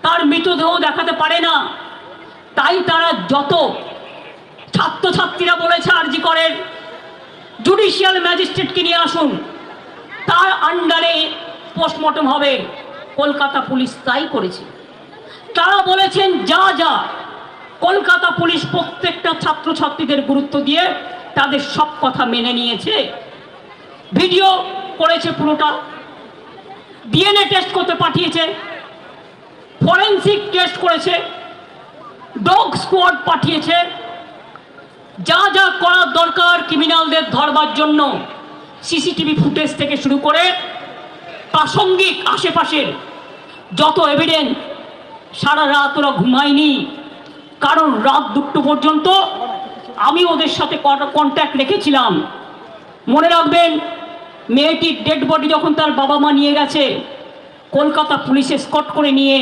তার মৃতদেহ দেখাতে পারে না, তাই তারা যত ছাত্রছাত্রীরা বলেছে আরজি করেন জুডিশিয়াল ম্যাজিস্ট্রেটকে নিয়ে আসুন, তার আন্ডারে পোস্টমর্টম হবে। কলকাতা পুলিশ তাই করেছে। তারা বলেছেন যা যা কলকাতা পুলিশ প্রত্যেকটা ছাত্রছাত্রীদের গুরুত্ব দিয়ে তাদের সব কথা মেনে নিয়েছে, ভিডিও করেছে, পুরোটা ডিএনএ টেস্ট করতে পাঠিয়েছে, ফরেন্সিক টেস্ট করেছে, ডগ স্কোয়াড পাঠিয়েছে, যা যা করার দরকার ক্রিমিনালদের ধরবার জন্য সিসিটিভি ফুটেজ থেকে শুরু করে প্রাসঙ্গিক আশেপাশের যত এভিডেন্স। সারা রাত ওরা ঘুমায়নি, কারণ রাত 2টো পর্যন্ত আমি ওদের সাথে কন্ট্যাক্ট রেখেছিলাম। মনে রাখবেন, মেয়েটির ডেড বডি যখন তার বাবা মা নিয়ে গেছে, কলকাতা পুলিশ এসকর্ট করে নিয়ে